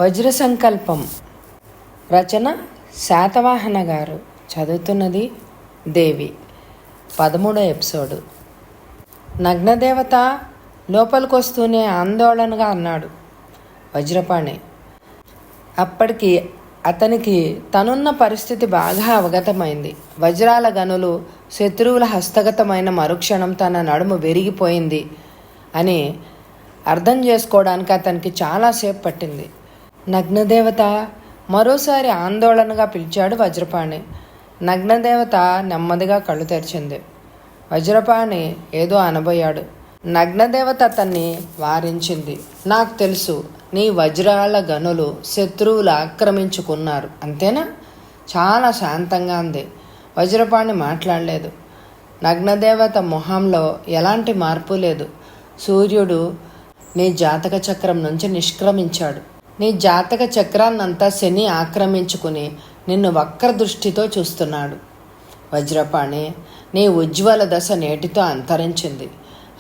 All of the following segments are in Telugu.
వజ్ర సంకల్పం రచన శాతవాహన గారు. చదువుతున్నది దేవి. 13వ ఎపిసోడు. నగ్నదేవత లోపలికొస్తూనే ఆందోళనగా అన్నాడు వజ్రపాణి. అప్పటికి అతనికి తనున్న పరిస్థితి బాగా అవగతమైంది. వజ్రాల గనులు శత్రువుల హస్తగతమైన మరుక్షణం తన నడుము విరిగిపోయింది అని అర్థం చేసుకోవడానికి అతనికి చాలాసేపు పట్టింది. నగ్నదేవత మరోసారి ఆందోళనగా పిలిచాడు వజ్రపాణి. నగ్నదేవత నెమ్మదిగా కళ్ళు తెరిచింది. వజ్రపాణి ఏదో అనబోయాడు. నగ్నదేవత అతన్ని వారించింది. నాకు తెలుసు, నీ వజ్రాల గనులు శత్రువులు ఆక్రమించుకున్నారు, అంతేనా? చాలా శాంతంగా అంది. వజ్రపాణి మాట్లాడలేదు. నగ్నదేవత మొహంలో ఎలాంటి మార్పు లేదు. సూర్యుడు నీ జాతక చక్రం నుంచి నిష్క్రమించాడు. నీ జాతక చక్రాన్నంతా శని ఆక్రమించుకుని నిన్ను వక్ర దృష్టితో చూస్తున్నాడు. వజ్రపాణి, నీ ఉజ్వల దశ నేటితో అంతరించింది.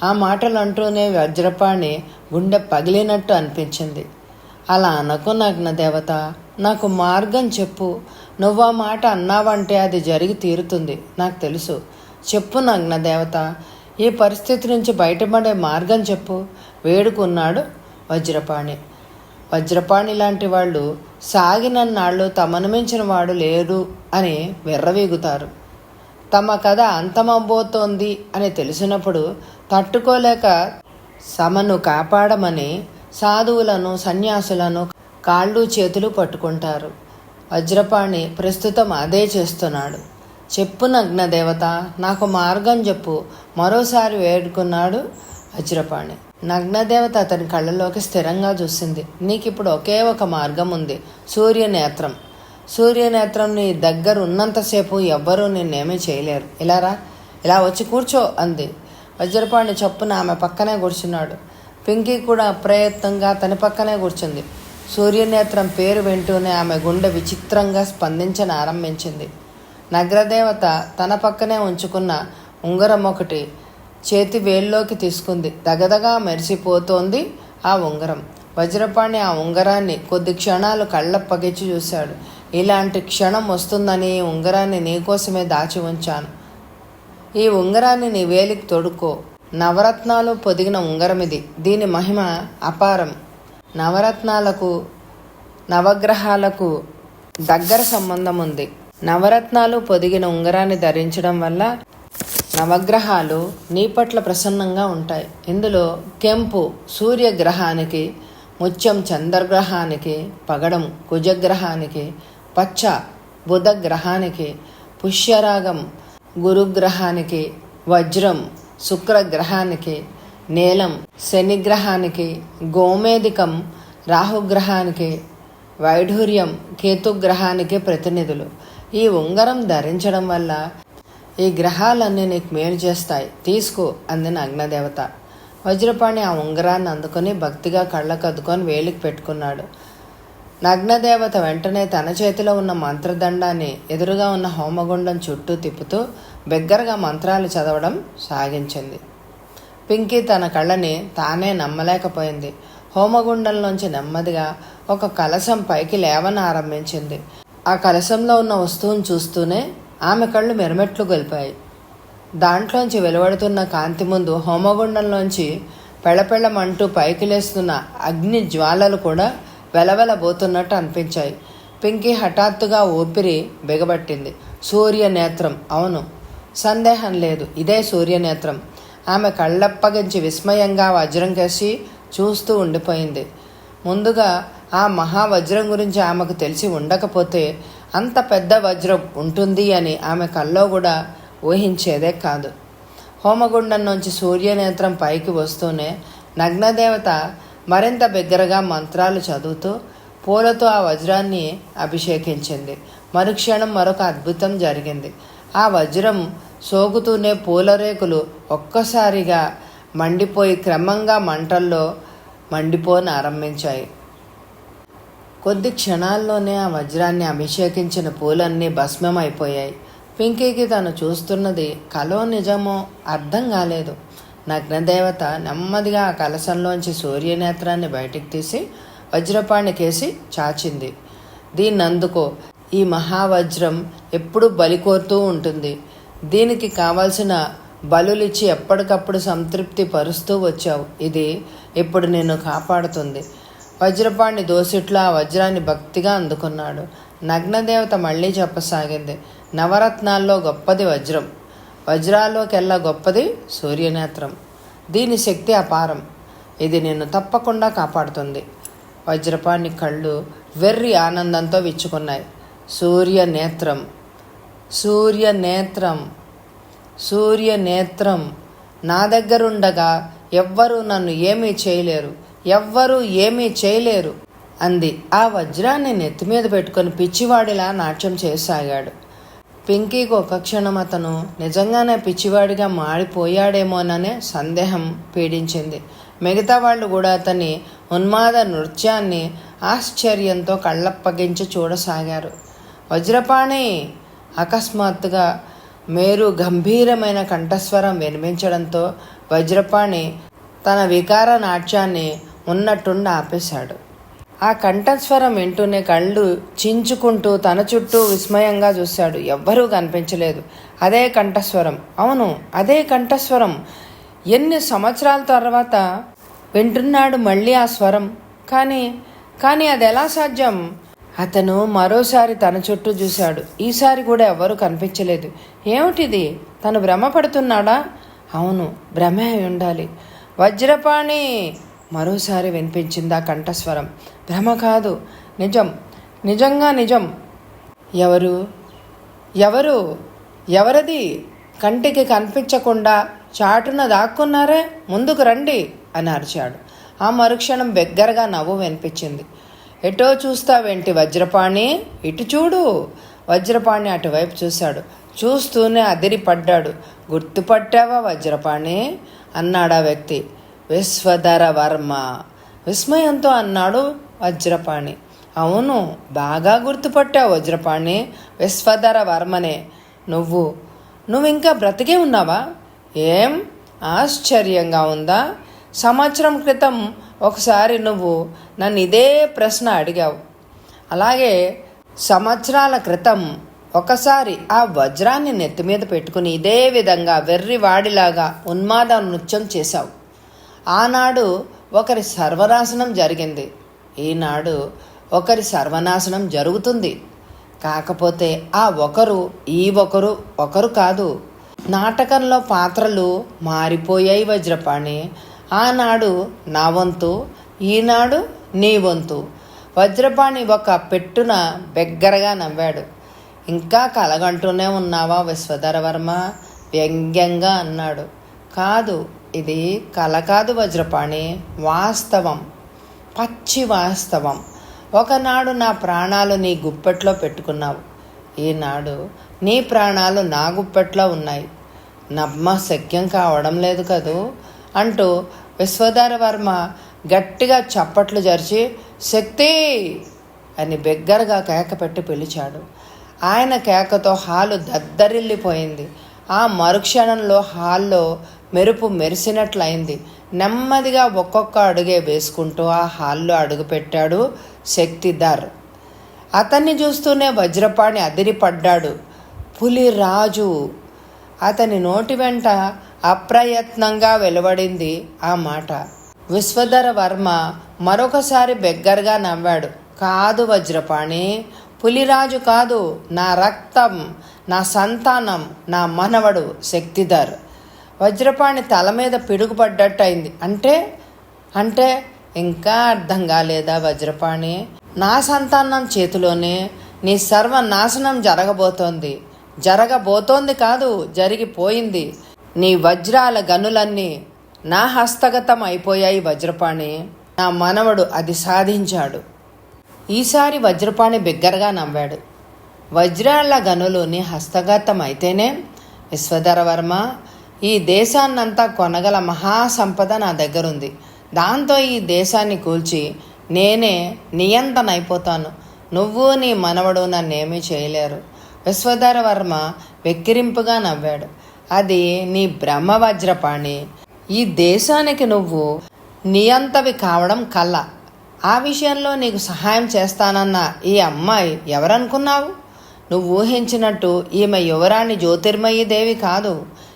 ఆ మాటలు అంటూనే వజ్రపాణి గుండె పగిలినట్టు అనిపించింది. అలా అనకు నగ్నదేవత, నాకు మార్గం చెప్పు. నువ్వు ఆ మాట అన్నావంటే అది జరిగి తీరుతుంది, నాకు తెలుసు. చెప్పు నగ్నదేవత, ఈ పరిస్థితి నుంచి బయటపడే మార్గం చెప్పు వేడుకున్నాడు వజ్రపాణి. వజ్రపాణి లాంటి వాళ్ళు సాగినన్నాళ్ళు తమను మించిన వాడు లేరు అని విర్రవీగుతారు. తమ కథ అంతమబోతోంది అని తెలిసినప్పుడు తట్టుకోలేక సమను కాపాడమని సాధువులను సన్యాసులను కాళ్ళు చేతులు పట్టుకుంటారు. వజ్రపాణి ప్రస్తుతం అదే చేస్తున్నాడు. చెప్పు నగ్నదేవత, నాకు మార్గం చెప్పు మరోసారి వేడుకున్నాడు వజ్రపాణి. నగ్నదేవత అతని కళ్ళలోకి స్థిరంగా చూసింది. నీకిప్పుడు ఒకే ఒక మార్గం ఉంది, సూర్యనేత్రం. సూర్యనేత్రం నీ దగ్గర ఉన్నంతసేపు ఎవ్వరూ నిన్నేమీ చేయలేరు. ఇలా వచ్చి కూర్చో అంది. వజ్రపాణి చప్పున ఆమె పక్కనే కూర్చున్నాడు. పింకీ కూడా అప్రయత్నంగా తన పక్కనే కూర్చుంది. సూర్యనేత్రం పేరు వింటూనే ఆమె గుండె విచిత్రంగా స్పందించనారంభించింది. నగ్నదేవత తన పక్కనే ఉంచుకున్న ఉంగరం ఒకటి చేతి వేల్లోకి తీసుకుంది. దగదగా మెరిసిపోతోంది ఆ ఉంగరం. వజ్రపాణి ఆ ఉంగరాన్ని కొద్ది క్షణాలు కళ్ళప్పగించి చూశాడు. ఇలాంటి క్షణం వస్తుందని ఈ ఉంగరాన్ని నీకోసమే దాచి ఉంచాను. ఈ ఉంగరాన్ని నీ వేలికి తొడుక్కో. నవరత్నాలు పొదిగిన ఉంగరం ఇది. దీని మహిమ అపారం. నవరత్నాలకు నవగ్రహాలకు దగ్గర సంబంధం ఉంది. నవరత్నాలు పొదిగిన ఉంగరాన్ని ధరించడం వల్ల నవగ్రహాలు నీ పట్ల ప్రసన్నంగా ఉంటాయి. ఇందులో కెంపు సూర్యగ్రహానికి, ముత్యం చంద్రగ్రహానికి, పగడం కుజగ్రహానికి, పచ్చ బుధగ్రహానికి, పుష్యరాగం గురుగ్రహానికి, వజ్రం శుక్రగ్రహానికి, నీలం శనిగ్రహానికి, గోమేధికం రాహుగ్రహానికి, వైఢూర్యం కేతుగ్రహానికి ప్రతినిధులు. ఈ ఉంగరం ధరించడం వల్ల ఈ గ్రహాలన్నీ నీకు మేలు చేస్తాయి, తీసుకో అంది నగ్నదేవత. వజ్రపాణి ఆ ఉంగరాన్ని అందుకొని భక్తిగా కళ్ళకు అద్దుకొని వేలికి పెట్టుకున్నాడు. నగ్నదేవత వెంటనే తన చేతిలో ఉన్న మంత్రదండాన్ని ఎదురుగా ఉన్న హోమగుండం చుట్టూ తిప్పుతూ బిగ్గరగా మంత్రాలు చదవడం సాగించింది. పింకీ తన కళ్ళని తానే నమ్మలేకపోయింది. హోమగుండంలోంచి నెమ్మదిగా ఒక కలశం పైకి లేవనారంభించింది. ఆ కలశంలో ఉన్న వస్తువును చూస్తూనే ఆమె కళ్ళు మెరమెట్లు గొలిపాయి. దాంట్లోంచి వెలువడుతున్న కాంతి ముందు హోమగుండంలోంచి పెళ్ళపెళ్ళమంటూ పైకి లేస్తున్న అగ్ని జ్వాలలు కూడా వెలవెలబోతున్నట్టు అనిపించాయి. పింకీ హఠాత్తుగా ఊపిరి బిగబట్టింది. సూర్యనేత్రం, అవును, సందేహం లేదు, ఇదే సూర్యనేత్రం. ఆమె కళ్ళప్పగించి విస్మయంగా వజ్రం కేసి చూస్తూ ఉండిపోయింది. ముందుగా ఆ మహావజ్రం గురించి ఆమెకు తెలిసి ఉండకపోతే అంత పెద్ద వజ్రం ఉంటుంది అని ఆమె కల్లో కూడా ఊహించేదే కాదు. హోమగుండం నుంచి సూర్యనేత్రం పైకి వస్తూనే నగ్నదేవత మరింత బిగ్గరగా మంత్రాలు చదువుతూ పూలతో ఆ వజ్రాన్ని అభిషేకించింది. మరుక్షణం మరొక అద్భుతం జరిగింది. ఆ వజ్రం సోకుతూనే పూలరేకులు ఒక్కసారిగా మండిపోయి క్రమంగా మంటల్లో మండిపోనారంభించాయి. కొద్ది క్షణాల్లోనే ఆ వజ్రాన్ని అభిషేకించిన పూలన్నీ భస్మమైపోయాయి. పింకీకి తను చూస్తున్నది కలో నిజమో అర్థం కాలేదు. నగ్నదేవత నెమ్మదిగా ఆ కలశంలోంచి సూర్యనేత్రాన్ని బయటికి తీసి వజ్రపాణి కేసి చాచింది. దీన్నందుకో, ఈ మహావజ్రం ఎప్పుడు బలి కోరుతూ ఉంటుంది. దీనికి కావలసిన బలులిచ్చి ఎప్పటికప్పుడు సంతృప్తి పరుస్తూ వచ్చావు. ఇది ఇప్పుడు నిన్ను కాపాడుతుంది. వజ్రపాణి దోసిట్లో ఆ వజ్రాన్ని భక్తిగా అందుకున్నాడు. నగ్నదేవత మళ్ళీ చెప్పసాగింది, నవరత్నాల్లో గొప్పది వజ్రం, వజ్రాల్లోకెల్లా గొప్పది సూర్యనేత్రం. దీని శక్తి అపారం. ఇది నిన్ను తప్పకుండా కాపాడుతుంది. వజ్రపాణి కళ్ళు వెర్రి ఆనందంతో విచ్చుకున్నాయి. సూర్యనేత్రం, సూర్యనేత్రం, సూర్యనేత్రం నా దగ్గరుండగా ఎవ్వరూ నన్ను ఏమీ చేయలేరు, ఎవ్వరూ ఏమీ చేయలేరు అంది. ఆ వజ్రాన్ని నెత్తిమీద పెట్టుకొని పిచ్చివాడిలా నాట్యం చేయసాగాడు. పింకీకి ఒక క్షణం అతను నిజంగానే పిచ్చివాడిగా మారిపోయాడేమోననే సందేహం పీడించింది. మిగతా వాళ్ళు కూడా అతని ఉన్మాద నృత్యాన్ని ఆశ్చర్యంతో కళ్ళప్పగించి చూడసాగారు. వజ్రపాణి! అకస్మాత్తుగా మేరు గంభీరమైన కంఠస్వరం వినిపించడంతో వజ్రపాణి తన వికార నాట్యాన్ని ఉన్నట్టుండి ఆపేశాడు. ఆ కంఠస్వరం వింటూనే కళ్ళు చించుకుంటూ తన చుట్టూ విస్మయంగా చూశాడు. ఎవ్వరూ కనిపించలేదు. అదే కంఠస్వరం, అవును అదే కంఠస్వరం. ఎన్ని సంవత్సరాల తర్వాత వింటున్నాడు మళ్ళీ ఆ స్వరం. కానీ అది ఎలా సాధ్యం? అతను మరోసారి తన చుట్టూ చూశాడు. ఈసారి కూడా ఎవ్వరూ కనిపించలేదు. ఏమిటిది? తను భ్రమ పడుతున్నాడా? అవును, భ్రమే అయి ఉండాలి. వజ్రపాణి! మరోసారి వినిపించింది ఆ కంఠస్వరం. భ్రమ కాదు, నిజం, నిజంగా నిజం. ఎవరు ఎవరు ఎవరది? కంటికి కనిపించకుండా చాటున దాక్కున్నారే, ముందుకు రండి అని అరిచాడు. ఆ మరుక్షణం బిగ్గరగా నవ్వు వినిపించింది. ఎటో చూస్తావేంటి వజ్రపాణి? ఇటు చూడు. వజ్రపాణి అటువైపు చూశాడు. చూస్తూనే అదిరిపడ్డాడు. గుర్తుపట్టావా వజ్రపాణి అన్నాడా వ్యక్తి. విశ్వధర వర్మ విస్మయంతో అన్నాడు వజ్రపాణి. అవును, బాగా గుర్తుపట్టావు వజ్రపాణి, విశ్వధర వర్మనే. నువ్వు ఇంకా బ్రతికే ఉన్నావా? ఏం ఆశ్చర్యంగా ఉందా? సంవత్సరం క్రితం ఒకసారి నువ్వు నన్ను ఇదే ప్రశ్న అడిగావు. అలాగే సంవత్సరాల క్రితం ఒకసారి ఆ వజ్రాన్ని నెత్తిమీద పెట్టుకుని ఇదే విధంగా వెర్రివాడిలాగా ఉన్మాద నృత్యం చేశావు. ఆనాడు ఒకరి సర్వనాశనం జరిగింది. ఈనాడు ఒకరి సర్వనాశనం జరుగుతుంది. కాకపోతే ఆ ఒకరు ఈ ఒకరు కాదు. నాటకంలో పాత్రలు మారిపోయాయి వజ్రపాణి. ఆనాడు నా వంతు, ఈనాడు నీ వంతు. వజ్రపాణి ఒక పెట్టున బిగ్గరగా నవ్వాడు. ఇంకా కలగంటూనే ఉన్నావా విశ్వధర వర్మ? వ్యంగ్యంగా అన్నాడు. కాదు, ఇది కల కాదు వజ్రపాణి, వాస్తవం, పచ్చి వాస్తవం. ఒకనాడు నా ప్రాణాలు నీ గుప్పెట్లో పెట్టుకున్నావు. ఈనాడు నీ ప్రాణాలు నా గుప్పెట్లో ఉన్నాయి. నమ్మశక్యం కావడం లేదు కదూ అంటూ విశ్వధర వర్మ గట్టిగా చప్పట్లు జరిచి శక్తి అని బిగ్గరగా కేక పెట్టి పిలిచాడు. ఆయన కేకతో హాలు దద్దరిల్లిపోయింది. ఆ మరుక్షణంలో హాల్లో మెరుపు మెరిసినట్లయింది. నెమ్మదిగా ఒక్కొక్క అడుగే వేసుకుంటూ ఆ హాల్లో అడుగుపెట్టాడు శక్తిధర్. అతన్ని చూస్తూనే వజ్రపాణి అదిరిపడ్డాడు. పులిరాజు. అతని నోటి వెంట అప్రయత్నంగా వెలువడింది ఆ మాట. విశ్వధర వర్మ మరొకసారి బిగ్గరగా నవ్వాడు. కాదు వజ్రపాణి, పులిరాజు కాదు, నా రక్తం, నా సంతానం, నా మనవడు శక్తిధర్. వజ్రపాణి తల మీద పిడుగుపడ్డట్టు అయింది. అంటే ఇంకా అర్థం కాలేదా వజ్రపాణి? నా సంతానం చేతిలోనే నీ సర్వనాశనం జరగబోతోంది కాదు, జరిగిపోయింది. నీ వజ్రాల గనులన్నీ నా హస్తగతం అయిపోయాయి వజ్రపాణి. నా మనవడు అది సాధించాడు. ఈసారి వజ్రపాణి బిగ్గరగా నవ్వాడు. వజ్రాల గనులు నీ హస్తగతం అయితేనే విశ్వధర వర్మ, ఈ దేశాన్నంతా కొనగల మహాసంపద నా దగ్గరుంది. దాంతో ఈ దేశాన్ని కూల్చి నేనే నియంతనైపోతాను. నువ్వు నీ మనవడు నన్నేమీ చేయలేరు. విశ్వధర వర్మ వెక్కిరింపుగా నవ్వాడు. అది నీ బ్రహ్మ వజ్రపాణి. ఈ దేశానికి నువ్వు నియంతవి కావడం కల్ల. ఆ విషయంలో నీకు సహాయం చేస్తానన్న ఈ అమ్మాయి ఎవరనుకున్నావు? నువ్వు ఊహించినట్టు ఈమె యువరాణి జ్యోతిర్మయి దేవి కాదు,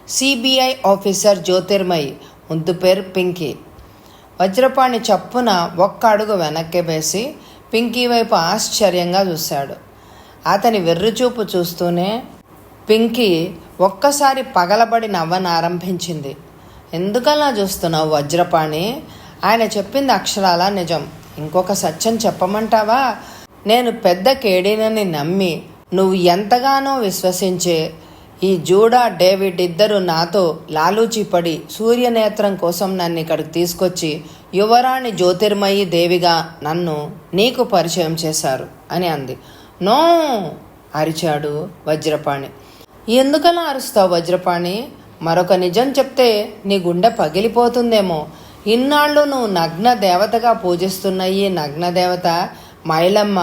సిబిఐ ఆఫీసర్ జ్యోతిర్మయి. ముద్దు పేరు పింకీ. వజ్రపాణి చప్పున ఒక్క అడుగు వెనక్కి వేసి పింకీ వైపు ఆశ్చర్యంగా చూశాడు. అతని వెర్రిచూపు చూస్తూనే పింకీ ఒక్కసారి పగలబడి నవ్వనారంభించింది. ఎందుకలా చూస్తున్నావు వజ్రపాణి? ఆయన చెప్పింది అక్షరాల నిజం. ఇంకొక సత్యం చెప్పమంటావా? నేను పెద్ద కేడీనని నమ్మి నువ్వు ఎంతగానో విశ్వసించే ఈ జూడా డేవిడ్ ఇద్దరు నాతో లాలూచిపడి సూర్యనేత్రం కోసం నన్ను ఇక్కడికి తీసుకొచ్చి యువరాణి జ్యోతిర్మయి దేవిగా నన్ను నీకు పరిచయం చేశారు అని అంది. నో అరిచాడు వజ్రపాణి. ఎందుకలా అరుస్తావు వజ్రపాణి? మరొక నిజం చెప్తే నీ గుండె పగిలిపోతుందేమో. ఇన్నాళ్ళు నువ్వు నగ్న దేవతగా పూజిస్తున్న ఈ నగ్న దేవత మైలమ్మ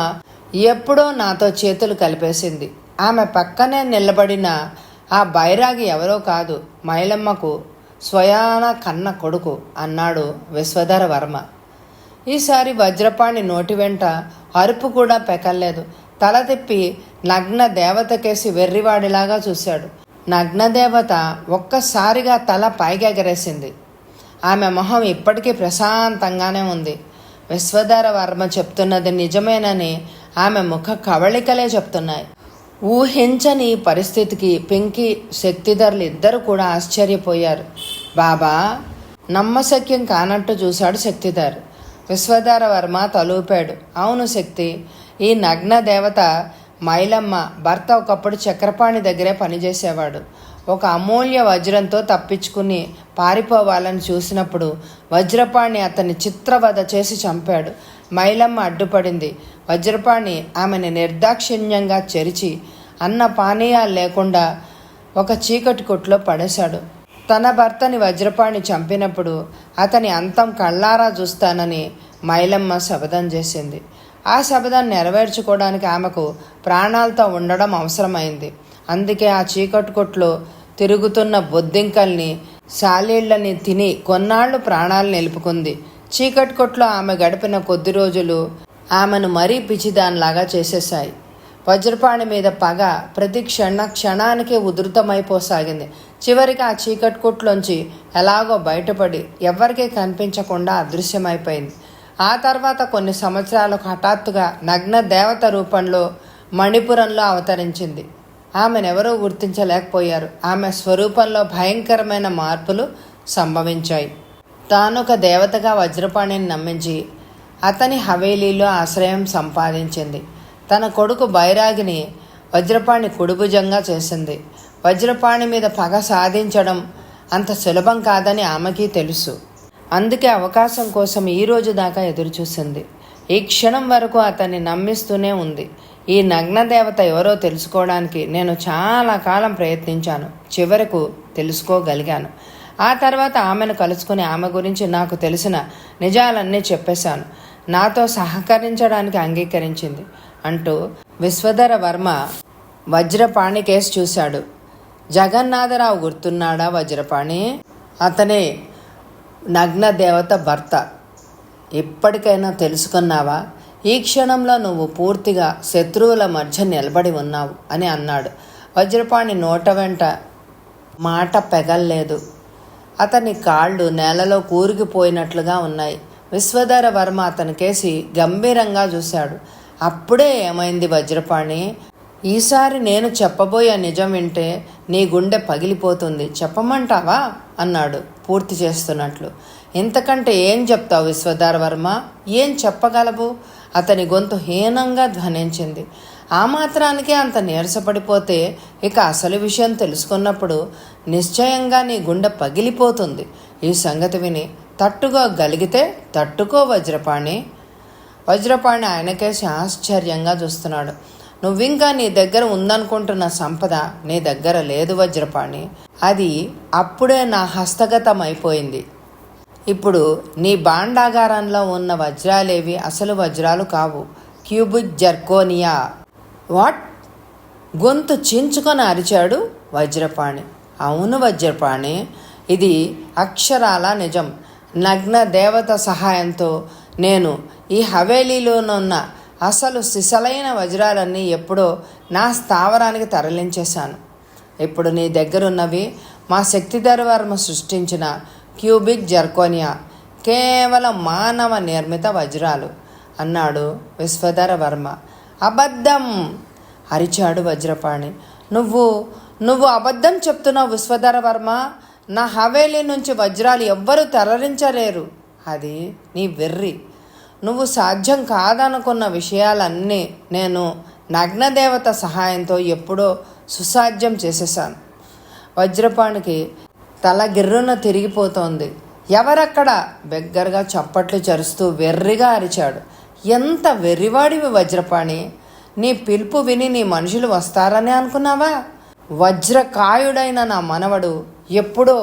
ఎప్పుడో నాతో చేతులు కలిపేసింది. ఆమె పక్కనే నిలబడిన ఆ బైరాగి ఎవరో కాదు, మైలమ్మకు స్వయాన కన్న కొడుకు అన్నాడు విశ్వధర వర్మ. ఈసారి వజ్రపాణి నోటి వెంట అరుపు కూడా పెకల్లేదు. తల తిప్పి నగ్న దేవతకేసి వెర్రివాడిలాగా చూశాడు. నగ్నదేవత ఒక్కసారిగా తల పైకెగరేసింది. ఆమె మొహం ఇప్పటికీ ప్రశాంతంగానే ఉంది. విశ్వధర వర్మ చెప్తున్నది నిజమేనని ఆమె ముఖ కవళికలే చెప్తున్నాయి. ఊహించని పరిస్థితికి పింకీ, శక్తిధర్లు ఇద్దరు కూడా ఆశ్చర్యపోయారు. బాబా, నమ్మశక్యం కానట్టు చూశాడు శక్తిధర్. విశ్వధర వర్మ తలూపాడు. అవును శక్తి, ఈ నగ్న దేవత మైలమ్మ భర్త ఒకప్పుడు చక్రపాణి దగ్గరే పనిచేసేవాడు. ఒక అమూల్య వజ్రంతో తప్పించుకుని పారిపోవాలని చూసినప్పుడు వజ్రపాణి అతన్ని చిత్రవధ చేసి చంపాడు. మైలమ్మ అడ్డుపడింది. వజ్రపాణి ఆమెను నిర్దాక్షిణ్యంగా చెరిచి అన్న పానీయాలు లేకుండా ఒక చీకటి కొట్లో పడేశాడు. తన భర్తని వజ్రపాణి చంపినప్పుడు అతని అంతం కళ్ళారా చూస్తానని మైలమ్మ శపథం చేసింది. ఆ శపథం నెరవేర్చుకోవడానికి ఆమెకు ప్రాణాలతో ఉండడం అవసరమైంది. అందుకే ఆ చీకటి కొట్లో తిరుగుతున్న బొద్దింకల్ని, సాలీళ్లని తిని కొన్నాళ్లు ప్రాణాలు నిలుపుకుంది. చీకటి కొట్లో ఆమె గడిపిన కొద్ది రోజులు ఆమెను మరీ పిచ్చిదానిలాగా చేసేశాయి. వజ్రపాణి మీద పగ ప్రతి క్షణానికి ఉధృతమైపోసాగింది. చివరికి ఆ చీకటి కొట్లోంచి ఎలాగో బయటపడి ఎవ్వరికీ కనిపించకుండా అదృశ్యమైపోయింది. ఆ తర్వాత కొన్ని సంవత్సరాలకు హఠాత్తుగా నగ్న దేవత రూపంలో మణిపురంలో అవతరించింది. ఆమెనెవరూ గుర్తించలేకపోయారు. ఆమె స్వరూపంలో భయంకరమైన మార్పులు సంభవించాయి. తానొక దేవతగా వజ్రపాణిని నమ్మించి అతని హవేలీలో ఆశ్రయం సంపాదించింది. తన కొడుకు బైరాగిని వజ్రపాణి కుడిభుజంగా చేసింది. వజ్రపాణి మీద పగ సాధించడం అంత సులభం కాదని ఆమెకి తెలుసు. అందుకే అవకాశం కోసం ఈ రోజు దాకా ఎదురుచూసింది. ఈ క్షణం వరకు అతన్ని నమ్మిస్తూనే ఉంది. ఈ నగ్నదేవత ఎవరో తెలుసుకోవడానికి నేను చాలా కాలం ప్రయత్నించాను. చివరకు తెలుసుకోగలిగాను. ఆ తర్వాత ఆమెను కలుసుకుని ఆమె గురించి నాకు తెలిసిన నిజాలన్నీ చెప్పేశాను. నాతో సహకరించడానికి అంగీకరించింది అంటూ విశ్వధర వర్మ వజ్రపాణి కేసు చూశాడు. జగన్నాథరావు గుర్తున్నాడా వజ్రపాణి? అతనే నగ్న దేవత భర్త. ఇప్పటికైనా తెలుసుకున్నావా? ఈ క్షణంలో నువ్వు పూర్తిగా శత్రువుల మధ్య నిలబడి ఉన్నావు అని అన్నాడు. వజ్రపాణి నోట వెంట మాట పెగల్లేదు. అతని కాళ్ళు నేలలో కూరుకుపోయినట్లుగా ఉన్నాయి. విశ్వధర వర్మ అతని కేసి గంభీరంగా చూశాడు. అప్పుడే ఏమైంది వజ్రపాణి? ఈసారి నేను చెప్పబోయే నిజం వింటే నీ గుండె పగిలిపోతుంది. చెప్పమంటావా అన్నాడు పూర్తి చేస్తున్నట్లు. ఇంతకంటే ఏం చెప్తావు విశ్వధర వర్మ? ఏం చెప్పగలవు? అతని గొంతు హీనంగా ధ్వనించింది. ఆ మాత్రానికే అంత నీరసపడిపోతే ఇక అసలు విషయం తెలుసుకున్నప్పుడు నిశ్చయంగా నీ గుండె పగిలిపోతుంది. ఈ సంగతి విని తట్టుకోగలిగితే తట్టుకో వజ్రపాణి. వజ్రపాణి ఆయనకేసి ఆశ్చర్యంగా చూస్తున్నాడు. నువ్వింకా నీ దగ్గర ఉందనుకుంటున్న సంపద నీ దగ్గర లేదు వజ్రపాణి. అది అప్పుడే నా హస్తగతం అయిపోయింది. ఇప్పుడు నీ భాండాగారంలో ఉన్న వజ్రాలేవి అసలు వజ్రాలు కావు, క్యూబిక్ జర్కోనియా. వాట్? గొంతు చించుకొని అరిచాడు వజ్రపాణి. అవును వజ్రపాణి, ఇది అక్షరాల నిజం. నగ్న దేవత సహాయంతో నేను ఈ హవేలీలోనున్న అసలు సిసలైన వజ్రాలన్నీ ఎప్పుడో నా స్థావరానికి తరలించేశాను. ఇప్పుడు నీ దగ్గరున్నవి మా శక్తిధర వర్మ సృష్టించిన క్యూబిక్ జర్కోనియా, కేవలం మానవ నిర్మిత వజ్రాలు అన్నాడు విశ్వధర వర్మ. అబద్ధం అరిచాడు వజ్రపాణి. నువ్వు అబద్ధం చెప్తున్నావు విశ్వధర వర్మ. నా హవేలీ నుంచి వజ్రాలు ఎవ్వరూ తరలించలేరు. అది నీ వెర్రి. నువ్వు సాధ్యం కాదనుకున్న విషయాలన్నీ నేను నగ్నదేవత సహాయంతో ఎప్పుడో సుసాధ్యం చేసేసాను. వజ్రపాణికి తల గిర్రున తిరిగిపోతోంది. ఎవరక్కడ? బెగ్గరగా చప్పట్లు చరుస్తూ వెర్రిగా అరిచాడు. ఎంత వెర్రివాడివి వజ్రపాణి! నీ పిలుపు విని నీ మనుషులు వస్తారని అనుకున్నావా? వజ్రకాయుడైన నా మనవడు ఎప్పుడో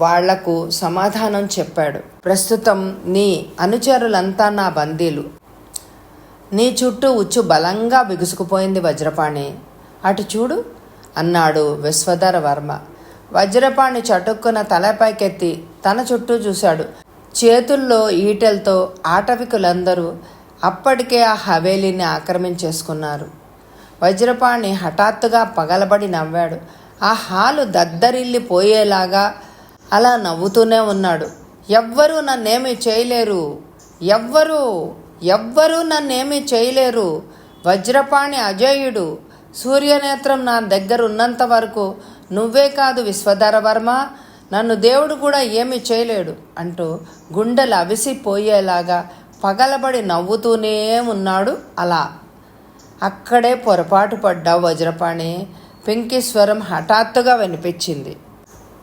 వాళ్లకు సమాధానం చెప్పాడు. ప్రస్తుతం నీ అనుచరులంతా నా బందీలు. నీ చుట్టూ ఉచ్చు బలంగా బిగుసుకుపోయింది వజ్రపాణి. అటు చూడు అన్నాడు విశ్వధర వర్మ. వజ్రపాణి చటుక్కున తలపైకెత్తి తన చుట్టూ చూశాడు. చేతుల్లో ఈటెలతో ఆటవికులందరూ అప్పటికే ఆ హవేలీని ఆక్రమించేసుకున్నారు. వజ్రపాణి హఠాత్తుగా పగలబడి నవ్వాడు. ఆ హాలు దద్దరిల్లిపోయేలాగా అలా నవ్వుతూనే ఉన్నాడు. ఎవ్వరూ నన్నేమీ చేయలేరు, ఎవ్వరూ నన్నేమీ చేయలేరు. వజ్రపాణి అజేయుడు. సూర్యనేత్రం నా దగ్గర ఉన్నంత వరకు నువ్వే కాదు విశ్వధర వర్మ, నన్ను దేవుడు కూడా ఏమీ చేయలేడు అంటూ గుండెలు అవిసిపోయేలాగా పగలబడి నవ్వుతూనే ఉన్నాడు. అలా అక్కడే పొరపాటు పడ్డావు వజ్రపాణి. పింకీ స్వరం హఠాత్తుగా వినిపించింది.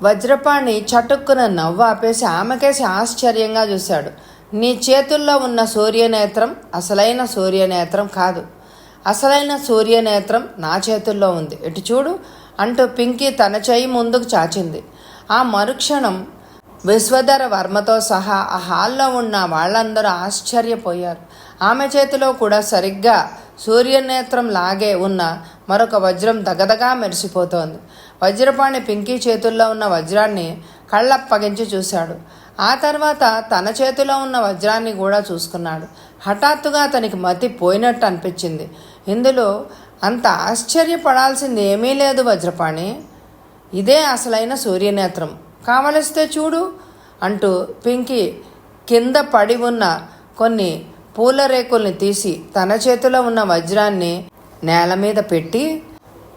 వజ్రపాణి చటుక్కున నవ్వు ఆపేసి ఆమెకేసి ఆశ్చర్యంగా చూశాడు. నీ చేతుల్లో ఉన్న సూర్యనేత్రం అసలైన సూర్యనేత్రం కాదు. అసలైన సూర్యనేత్రం నా చేతుల్లో ఉంది. ఇటు చూడు అంటూ పింకీ తన చెయ్యి ముందుకు చాచింది. ఆ మరుక్షణం విశ్వధర వర్మతో సహా ఆ హాల్లో ఉన్న వాళ్ళందరూ ఆశ్చర్యపోయారు. ఆమె చేతిలో కూడా సరిగ్గా సూర్యనేత్రం లాగే ఉన్న మరొక వజ్రం దగదగా మెరిసిపోతోంది. వజ్రపాణి పింకీ చేతుల్లో ఉన్న వజ్రాన్ని కళ్ళప్పగించి చూశాడు. ఆ తర్వాత తన చేతిలో ఉన్న వజ్రాన్ని కూడా చూసుకున్నాడు. హఠాత్తుగా అతనికి మతి పోయినట్టు అనిపించింది. ఇందులో అంత ఆశ్చర్యపడాల్సింది ఏమీ లేదు వజ్రపాణి. ఇదే అసలైన సూర్యనేత్రం. కావలిస్తే చూడు అంటూ పింకీ కింద పడి ఉన్న కొన్ని పూల రేకుల్ని తీసి తన చేతిలో ఉన్న వజ్రాన్ని నేల మీద పెట్టి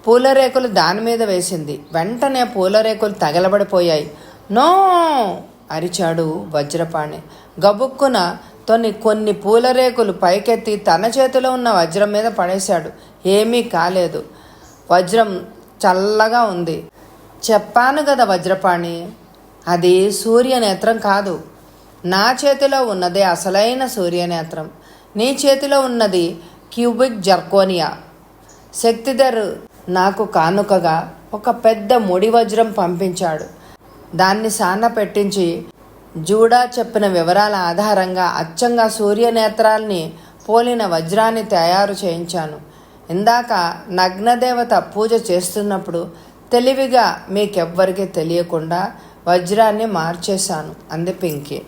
పూలరేకులు దాని మీద వేసింది. వెంటనే పూలరేకులు తగలబడిపోయాయి. నో అరిచాడు వజ్రపాణి. గబుక్కున కొన్ని పూలరేకులు పైకెత్తి తన చేతిలో ఉన్న వజ్రం మీద పడేశాడు. ఏమీ కాలేదు. వజ్రం చల్లగా ఉంది. చెప్పాను కదా వజ్రపాణి, అది సూర్యనేత్రం కాదు. నా చేతిలో ఉన్నదే అసలైన సూర్యనేత్రం. నీ చేతిలో ఉన్నది క్యూబిక్ జర్కోనియా. శక్తిధర్ నాకు కానుకగా ఒక పెద్ద ముడి వజ్రం పంపించాడు. దాన్ని సాన పెట్టించి జూడా చెప్పిన వివరాల ఆధారంగా అచ్చంగా సూర్యనేత్రాల్ని పోలిన వజ్రాన్ని తయారు చేయించాను. ఇందాక నగ్నదేవత పూజ చేస్తున్నప్పుడు తెలివిగా మీకెవ్వరికీ తెలియకుండా వజ్రాన్ని మార్చేశాను అంది పింకీ.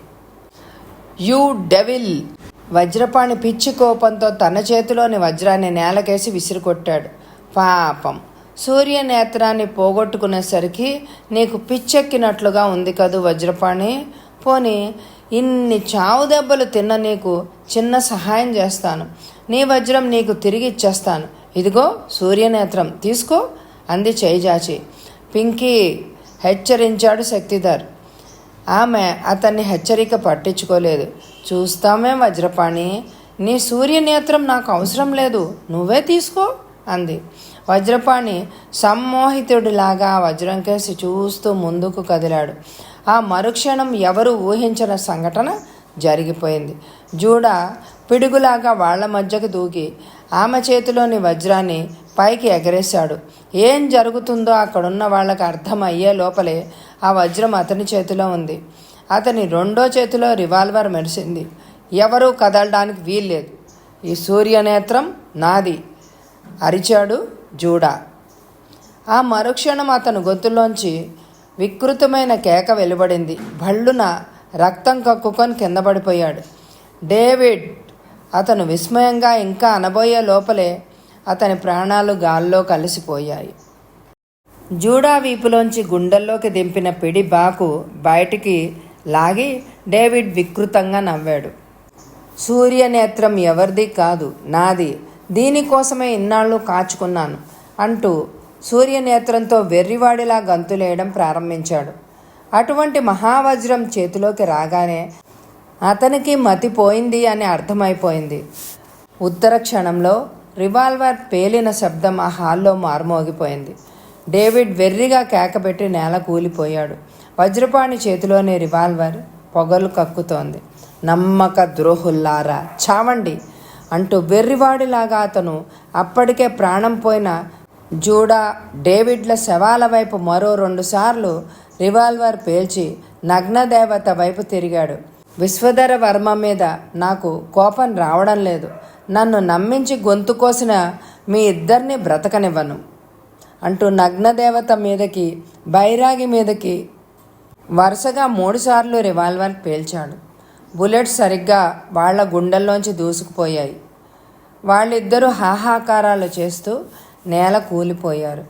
You devil! వజ్రపాణి పిచ్చి కోపంతో తన చేతిలోని వజ్రాన్ని నేలకేసి విసిరికొట్టాడు. పాపం, సూర్యనేత్రాన్ని పోగొట్టుకునేసరికి నీకు పిచ్చెక్కినట్లుగా ఉంది కదూ వజ్రపాణి. పోనీ ఇన్ని చావు దెబ్బలు తిన్న నీకు చిన్న సహాయం చేస్తాను. నీ వజ్రం నీకు తిరిగి ఇచ్చేస్తాను. ఇదిగో సూర్యనేత్రం తీసుకో అంది చేయిజాచి. పింకీ హెచ్చరించాడు శక్తిధర్. ఆమె అతన్ని హెచ్చరిక పట్టించుకోలేదు. చూస్తామే వజ్రపాణి, నీ సూర్యనేత్రం నాకు అవసరం లేదు, నువ్వే తీసుకో అంది. వజ్రపాణి సమ్మోహితుడిలాగా వజ్రం కేసి చూస్తూ ముందుకు కదిలాడు. ఆ మరుక్షణం ఎవరు ఊహించిన సంఘటన జరిగిపోయింది. జూడ పిడుగులాగా వాళ్ల మధ్యకు దూకి ఆమె చేతిలోని వజ్రాన్ని పైకి ఎగరేశాడు. ఏం జరుగుతుందో అక్కడున్న వాళ్ళకి అర్థమయ్యే లోపలే ఆ వజ్రం అతని చేతిలో ఉంది. అతని రెండో చేతిలో రివాల్వర్ మెరిసింది. ఎవరూ కదలడానికి వీల్లేదు. ఈ సూర్యనేత్రం నాది అరిచాడు జూడా. ఆ మరుక్షణం అతను గొంతులోంచి వికృతమైన కేక వెలువడింది. భళ్ళున రక్తం కక్కుకొని కింద పడిపోయాడు. డేవిడ్! అతను విస్మయంగా ఇంకా అనబోయే లోపలే అతని ప్రాణాలు గాల్లో కలిసిపోయాయి. జూడా వీపులోంచి గుండెల్లోకి దింపిన పిడి బాకు బయటికి లాగి డేవిడ్ వికృతంగా నవ్వాడు. సూర్యనేత్రం ఎవరిది కాదు, నాది. దీనికోసమే ఇన్నాళ్ళు కాచుకున్నాను అంటూ సూర్యనేత్రంతో వెర్రివాడిలా గంతులేయడం ప్రారంభించాడు. అటువంటి మహావజ్రం చేతిలోకి రాగానే అతనికి మతిపోయింది అని అర్థమైపోయింది. ఉత్తర క్షణంలో రివాల్వర్ పేలిన శబ్దం ఆ హాల్లో మారుమోగిపోయింది. డేవిడ్ వెర్రిగా కేకపెట్టి నేల కూలిపోయాడు. వజ్రపాణి చేతిలోని రివాల్వర్ పొగలు కక్కుతోంది. నమ్మక ద్రోహుల్లారా, చావండి అంటూ వెర్రివాడిలాగా అతను అప్పటికే ప్రాణం పోయిన జూడా, డేవిడ్ల శవాల వైపు మరో 2 సార్లు రివాల్వర్ పేల్చి నగ్నదేవత వైపు తిరిగాడు. విశ్వధర వర్మ మీద నాకు కోపం రావడం లేదు. నన్ను నమ్మించి గొంతు కోసిన మీ ఇద్దరిని బ్రతకనివ్వను అంటూ నగ్నదేవత మీదకి, బైరాగి మీదకి వరుసగా 3 సార్లు రివాల్వర్ పేల్చాడు. బుల్లెట్స్ సరిగ్గా వాళ్ల గుండెల్లోంచి దూసుకుపోయాయి. వాళ్ళిద్దరూ హాహాకారాలు చేస్తూ నేల కూలిపోయారు.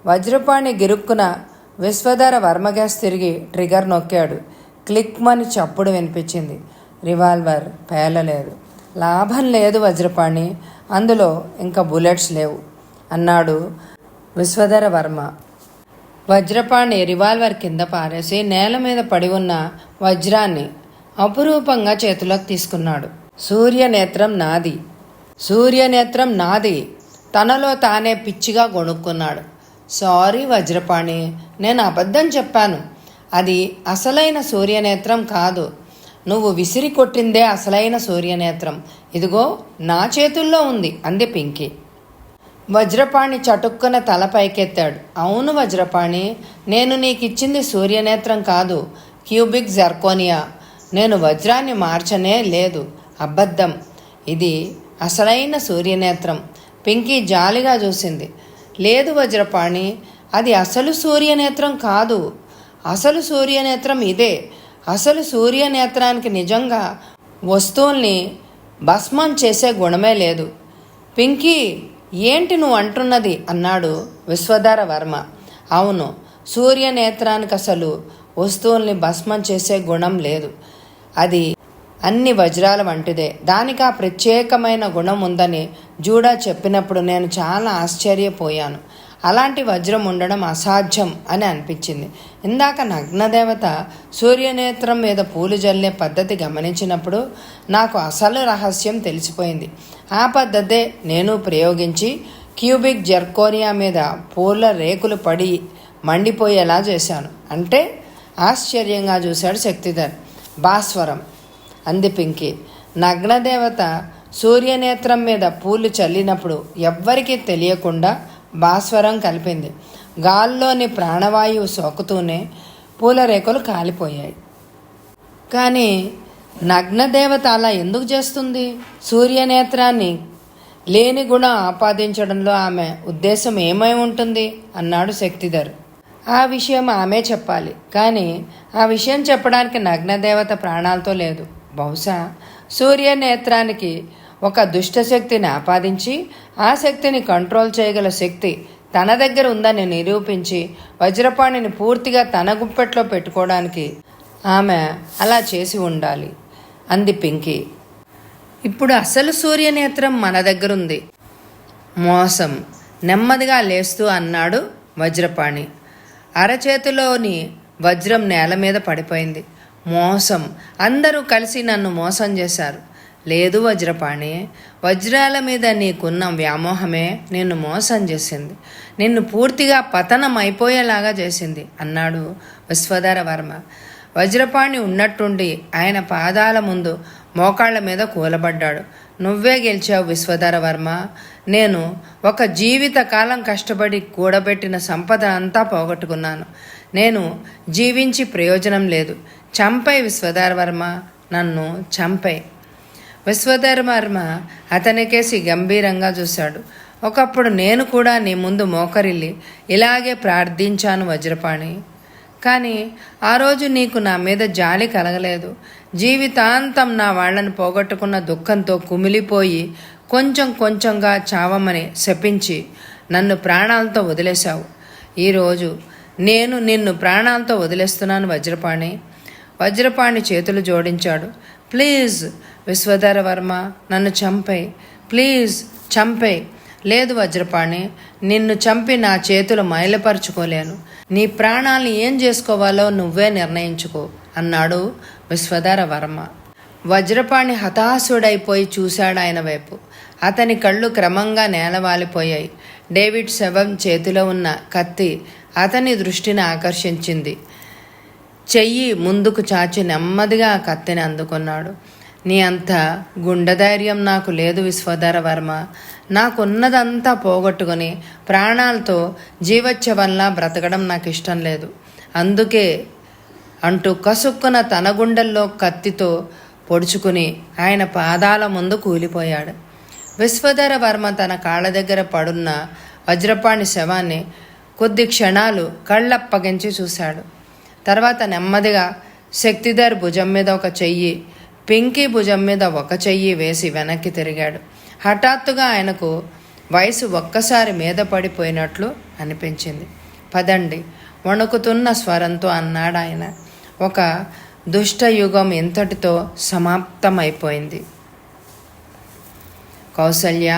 వజ్రపాణి గిరుక్కున విశ్వధర వర్మ గ్యాస్ తిరిగి ట్రిగర్ నొక్కాడు. క్లిక్మని చప్పుడు వినిపించింది. రివాల్వర్ పేలలేదు. లాభం లేదు వజ్రపాణి, అందులో ఇంకా బుల్లెట్స్ లేవు అన్నాడు విశ్వధర వర్మ. వజ్రపాణి రివాల్వర్ కింద పారేసి నేల మీద పడి ఉన్న వజ్రాన్ని అపురూపంగా చేతిలోకి తీసుకున్నాడు. సూర్యనేత్రం నాది, సూర్యనేత్రం నాది. తనలో తానే పిచ్చిగా గొణుక్కున్నాడు. సారీ వజ్రపాణి, నేను అబద్ధం చెప్పాను. అది అసలైన సూర్యనేత్రం కాదు. నువ్వు విసిరి కొట్టిందే అసలైన సూర్యనేత్రం. ఇదిగో నా చేతుల్లో ఉంది అంది పింకీ. వజ్రపాణి చటుక్కున తల పైకెత్తాడు. అవును వజ్రపాణి, నేను నీకిచ్చింది సూర్యనేత్రం కాదు, క్యూబిక్ జర్కోనియా. నేను వజ్రాన్ని మార్చనే లేదు. అబద్ధం. ఇది అసలైన సూర్యనేత్రం. పింకీ జాలిగా చూసింది. లేదు వజ్రపాణి, అది అసలు సూర్యనేత్రం కాదు. అసలు సూర్యనేత్రం ఇదే. అసలు సూర్యనేత్రానికి నిజంగా వస్తువుల్ని భస్మం చేసే గుణమే లేదు. పింకీ, ఏంటి నువ్వు అంటున్నది అన్నాడు విశ్వధర వర్మ. అవును, సూర్యనేత్రానికి అసలు వస్తువుల్ని భస్మం చేసే గుణం లేదు. అది అన్ని వజ్రాల వంటిదే. దానికి ఆ ప్రత్యేకమైన గుణం ఉందని జూడా చెప్పినప్పుడు నేను చాలా ఆశ్చర్యపోయాను. అలాంటి వజ్రం ఉండడం అసాధ్యం అని అనిపించింది. ఇందాక నగ్నదేవత సూర్యనేత్రం మీద పూలు జల్లే పద్ధతి గమనించినప్పుడు నాకు అసలు రహస్యం తెలిసిపోయింది. ఆ పద్ధతే నేను ప్రయోగించి క్యూబిక్ జర్కోనియా మీద పూల రేకులు పడి మండిపోయేలా చేశాను. అంటే ఆశ్చర్యంగా చూశాడు శక్తిధర్. భాస్వరం అంది పింకీ. నగ్నదేవత సూర్యనేత్రం మీద పూలు చల్లినప్పుడు ఎవ్వరికీ తెలియకుండా భాస్వరం కలిపింది. గాల్లోని ప్రాణవాయువు సోకుతూనే పూల రేకులు కాలిపోయాయి. కానీ నగ్నదేవత అలా ఎందుకు చేస్తుంది? సూర్యనేత్రాన్ని లేని గుణం ఆపాదించడంలో ఆమె ఉద్దేశం ఏమై ఉంటుంది అన్నాడు శక్తిధర్. ఆ విషయం ఆమె చెప్పాలి. కానీ ఆ విషయం చెప్పడానికి నగ్నదేవత ప్రాణాలతో లేదు. బహుశా సూర్యనేత్రానికి ఒక దుష్టశక్తిని ఆపాదించి ఆ శక్తిని కంట్రోల్ చేయగల శక్తి తన దగ్గర ఉందని నిరూపించి వజ్రపాణిని పూర్తిగా తన గుప్పెట్లో పెట్టుకోవడానికి ఆమె అలా చేసి ఉండాలి అంది పింకీ. ఇప్పుడు అసలు సూర్యనేత్రం మన దగ్గరుంది. మోసం, నెమ్మదిగా లేస్తూ అన్నాడు వజ్రపాణి. అరచేతిలోని వజ్రం నేల మీద పడిపోయింది. మోసం, అందరూ కలిసి నన్ను మోసం చేశారు. లేదు వజ్రపాణి, వజ్రాల మీద నీకున్న వ్యామోహమే నిన్ను మోసం చేసింది, నిన్ను పూర్తిగా పతనం అయిపోయేలాగా చేసింది అన్నాడు విశ్వధర వర్మ. వజ్రపాణి ఉన్నట్టుండి ఆయన పాదాల ముందు మోకాళ్ల మీద కూలబడ్డాడు. నువ్వే గెలిచావు విశ్వధర వర్మ. నేను ఒక జీవితకాలం కష్టపడి కూడబెట్టిన సంపద అంతా పోగొట్టుకున్నాను. నేను జీవించి ప్రయోజనం లేదు. చంపై విశ్వధర వర్మ, నన్ను చంపై. విశ్వధర వర్మ అతనికేసి గంభీరంగా చూశాడు. ఒకప్పుడు నేను కూడా నీ ముందు మోకరిల్లి ఇలాగే ప్రార్థించాను వజ్రపాణి. కానీ ఆ రోజు నీకు నా మీద జాలి కలగలేదు. జీవితాంతం నా వాళ్ళని పోగొట్టుకున్న దుఃఖంతో కుమిలిపోయి కొంచెం కొంచెంగా చావమని శపించి నన్ను ప్రాణాలతో వదిలేశావు. ఈరోజు నేను నిన్ను ప్రాణాలతో వదిలేస్తున్నాను వజ్రపాణి. వజ్రపాణి చేతులు జోడించాడు. ప్లీజ్ విశ్వధర వర్మ, నన్ను చంపేయ్, ప్లీజ్ చంపేయ్. లేదు వజ్రపాణి, నిన్ను చంపి నా చేతులు మైలపరుచుకోలేను. నీ ప్రాణాలను ఏం చేసుకోవాలో నువ్వే నిర్ణయించుకో అన్నాడు విశ్వధర వర్మ. వజ్రపాణి హతాశుడైపోయి చూశాడు ఆయన వైపు. అతని కళ్ళు క్రమంగా నేలవాలిపోయాయి. డేవిడ్ శవం చేతిలో ఉన్న కత్తి అతని దృష్టిని ఆకర్షించింది. చెయ్యి ముందుకు చాచి నెమ్మదిగా ఆ కత్తిని అందుకున్నాడు. నీ అంత గుండెధైర్యం నాకు లేదు విశ్వధర వర్మ. నాకున్నదంతా పోగొట్టుకుని ప్రాణాలతో జీవచ్ఛవంలా బ్రతకడం నాకు ఇష్టం లేదు. అందుకే అంటూ కసుక్కున తన గుండెల్లో కత్తితో పొడుచుకుని ఆయన పాదాల ముందు కూలిపోయాడు. విశ్వధర వర్మ తన కాళ్ళ దగ్గర పడున్న వజ్రపాణి శవాన్ని కొద్ది క్షణాలు కళ్ళప్పగించి చూశాడు. తర్వాత నెమ్మదిగా శక్తిధర్ భుజం మీద ఒక చెయ్యి, పింకీ భుజం మీద ఒక చెయ్యి వేసి వెనక్కి తిరిగాడు. హఠాత్తుగా ఆయనకు వయసు ఒక్కసారి మీద పడిపోయినట్లు అనిపించింది. పదండి, వణుకుతున్న స్వరంతో అన్నాడు ఆయన. ఒక దుష్టయుగం ఇంతటితో సమాప్తమైపోయింది. కౌసల్య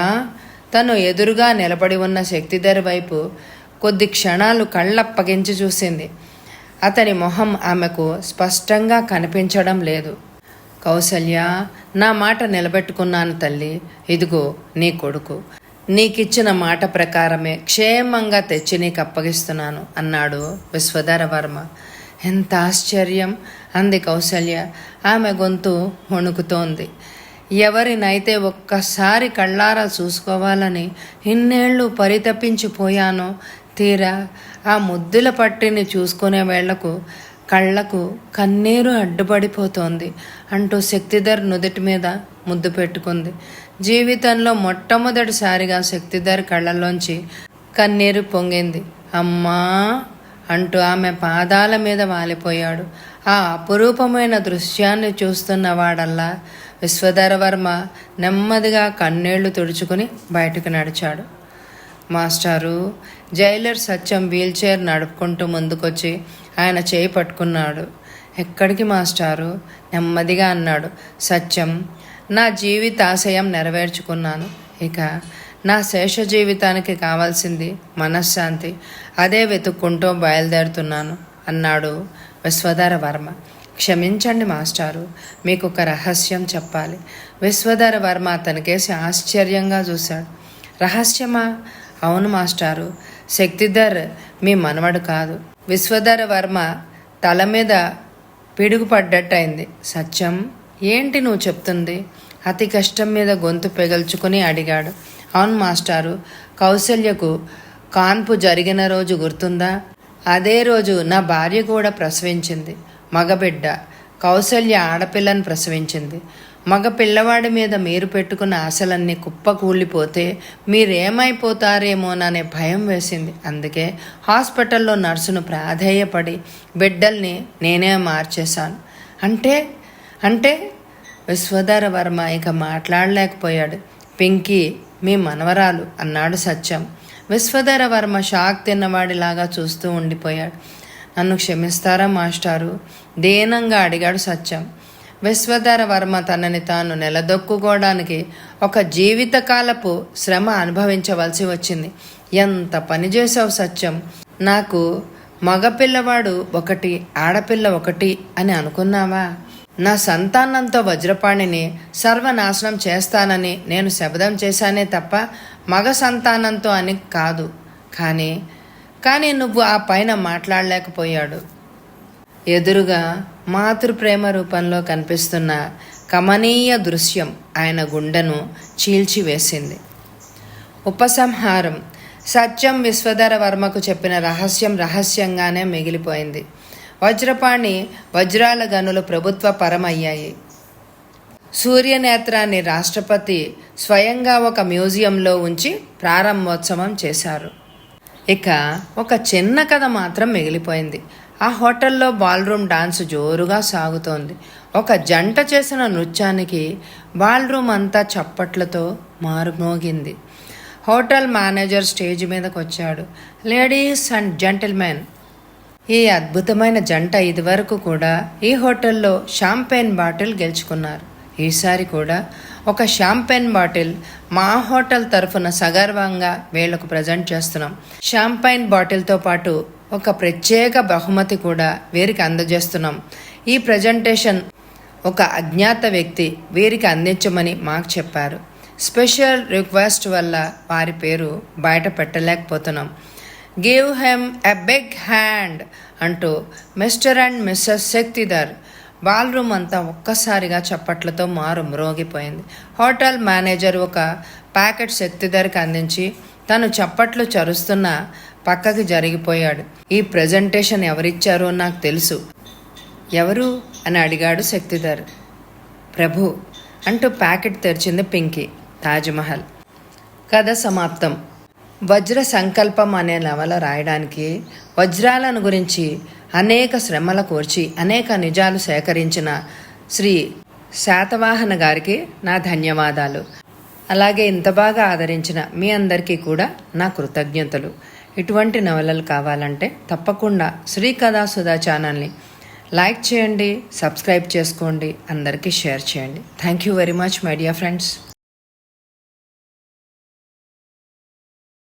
తను ఎదురుగా నిలబడి ఉన్న శక్తిధర్ వైపు కొద్ది క్షణాలు కళ్ళప్పగించి చూసింది. అతని మొహం ఆమెకు స్పష్టంగా కనిపించడం లేదు. కౌసల్య, నా మాట నిలబెట్టుకున్నాను తల్లి. ఇదిగో నీ కొడుకు. నీకిచ్చిన మాట ప్రకారమే క్షేమంగా తెచ్చి నీకు అప్పగిస్తున్నాను అన్నాడు విశ్వధర వర్మ. ఎంత ఆశ్చర్యం అంది కౌసల్య. ఆమె గొంతు వణుకుతోంది. ఎవరినైతే ఒక్కసారి కళ్ళారా చూసుకోవాలని ఇన్నేళ్లు పరితపించిపోయానో, తీరా ఆ ముద్దుల పట్టిని చూసుకునే వేళ్లకు కళ్ళకు కన్నీరు అడ్డుపడిపోతోంది అంటూ శక్తిధర్ నుదుటి మీద ముద్దు పెట్టుకుంది. జీవితంలో మొట్టమొదటిసారిగా శక్తిధర్ కళ్ళల్లోంచి కన్నీరు పొంగింది. అమ్మా అంటూ ఆమె పాదాల మీద వాలిపోయాడు. ఆ అపురూపమైన దృశ్యాన్ని చూస్తున్న వాడల్లా విశ్వధర వర్మ నెమ్మదిగా కన్నీళ్లు తుడుచుకుని బయటకు నడిచాడు. మాస్టారు, జైలర్ సత్యం వీల్చైర్ నడుపుకుంటూ ముందుకొచ్చి ఆయన చేయి పట్టుకున్నాడు. ఎక్కడికి మాస్టారు? నెమ్మదిగా అన్నాడు సత్యం. నా జీవితాశయం నెరవేర్చుకున్నాను. ఇక నా శేష జీవితానికి కావాల్సింది మనశ్శాంతి. అదే వెతుక్కుంటూ బయలుదేరుతున్నాను అన్నాడు విశ్వధర వర్మ. క్షమించండి మాస్టారు, మీకు ఒక రహస్యం చెప్పాలి. విశ్వధర వర్మ అతనికేసి ఆశ్చర్యంగా చూశాడు. రహస్యమా? అవును మాస్టారు, శక్తిధర్ మీ మనవడు కాదు. విశ్వధర వర్మ తల మీద పిడుగు పడ్డట్టయింది. సత్యం, ఏంటి నువ్వు చెప్తుంది? అతి కష్టం మీద గొంతు పెగల్చుకుని అడిగాడు. అవును మాస్టారు, కౌసల్యకు కాన్పు జరిగిన రోజు గుర్తుందా? అదే రోజు నా భార్య కూడా ప్రసవించింది. మగబిడ్డ. కౌసల్య ఆడపిల్లను ప్రసవించింది. మగ పిల్లవాడి మీద మీరు పెట్టుకున్న ఆశలన్నీ కుప్పకూలిపోతే మీరేమైపోతారేమోననే భయం వేసింది. అందుకే హాస్పిటల్లో నర్సును ప్రాధేయపడి బిడ్డల్ని నేనే మార్చేశాను. అంటే అంటే విశ్వధర వర్మ ఇక మాట్లాడలేకపోయాడు. పింకీ మీ మనవరాలు అన్నాడు సత్యం. విశ్వధర వర్మ షాక్ తిన్నవాడిలాగా చూస్తూ ఉండిపోయాడు. నన్ను క్షమిస్తారా మాస్టారు? దీనంగా అడిగాడు సత్యం. విశ్వధర వర్మ తనని తాను నిలదొక్కుకోవడానికి ఒక జీవితకాలపు శ్రమ అనుభవించవలసి వచ్చింది. ఎంత పని చేసావు సత్యం! నాకు మగపిల్లవాడు ఒకటి, ఆడపిల్ల ఒకటి అని అనుకున్నావా? నా సంతానంతో వజ్రపాణిని సర్వనాశనం చేస్తానని నేను శపథం చేశానే తప్ప మగ సంతానంతో అని కాదు. కానీ నువ్వు ఆ పైన మాట్లాడలేకపోయాడు. ఎదురుగా మాతృప్రేమ రూపంలో కనిపిస్తున్న కమనీయ దృశ్యం ఆయన గుండెను చీల్చివేసింది. ఉపసంహారం. సత్యం విశ్వధర వర్మకు చెప్పిన రహస్యం రహస్యంగానే మిగిలిపోయింది. వజ్రపాణి వజ్రాల గనులు ప్రభుత్వ పరమయ్యాయి. సూర్యనేత్రాన్ని రాష్ట్రపతి స్వయంగా ఒక మ్యూజియంలో ఉంచి ప్రారంభోత్సవం చేశారు. ఇక ఒక చిన్న కథ మాత్రం మిగిలిపోయింది. ఆ హోటల్లో బాల్రూమ్ డాన్స్ జోరుగా సాగుతోంది. ఒక జంట చేసిన నృత్యానికి బాల్రూమ్ అంతా చప్పట్లతో మారుమోగింది. హోటల్ మేనేజర్ స్టేజ్ మీదకి వచ్చాడు. లేడీస్ అండ్ జెంటిల్మెన్, ఈ అద్భుతమైన జంట ఇదివరకు కూడా ఈ హోటల్లో షాంపెయిన్ బాటిల్ గెలుచుకున్నారు. ఈసారి కూడా ఒక షాంపెయిన్ బాటిల్ మా హోటల్ తరఫున సగర్వంగా వీళ్లకు ప్రజెంట్ చేస్తున్నాం. షాంపెయిన్ బాటిల్తో పాటు ఒక ప్రత్యేక బహుమతి కూడా వీరికి అందజేస్తున్నాం. ఈ ప్రజెంటేషన్ ఒక అజ్ఞాత వ్యక్తి వీరికి అందించమని మాకు చెప్పారు. స్పెషల్ రిక్వెస్ట్ వల్ల వారి పేరు బయట పెట్టలేకపోతున్నాం. Give him a big hand అంటూ mister and missus Shaktidhar. Ballroom అంతా ఒక్కసారిగా చప్పట్లతో మ్రోగిపోయింది. హోటల్ మేనేజర్ ఒక ప్యాకెట్ శక్తిధర్కి అందించి తను చప్పట్లు చరుస్తున్న పక్కకి జరిగిపోయాడు. ఈ ప్రెజెంటేషన్ ఎవరిచ్చారో నాకు తెలుసు. ఎవరు అని అడిగాడు శక్తిధర్. ప్రభు అంటూ ప్యాకెట్ తెరిచింది పింకీ. తాజ్మహల్. కథ సమాప్తం. వజ్ర సంకల్పం అనే నవల రాయడానికి వజ్రాలను గురించి అనేక శ్రమల కోర్చి అనేక నిజాలు సేకరించిన శ్రీ శాతవాహన గారికి నా ధన్యవాదాలు. అలాగే ఇంత బాగా ఆదరించిన మీ అందరికీ కూడా నా కృతజ్ఞతలు. ఇటువంటి నవలలు కావాలంటే తప్పకుండా శ్రీ కథాసుధా ఛానల్ని లైక్ చేయండి, సబ్స్క్రైబ్ చేసుకోండి, అందరికీ షేర్ చేయండి. Thank you very much my dear friends.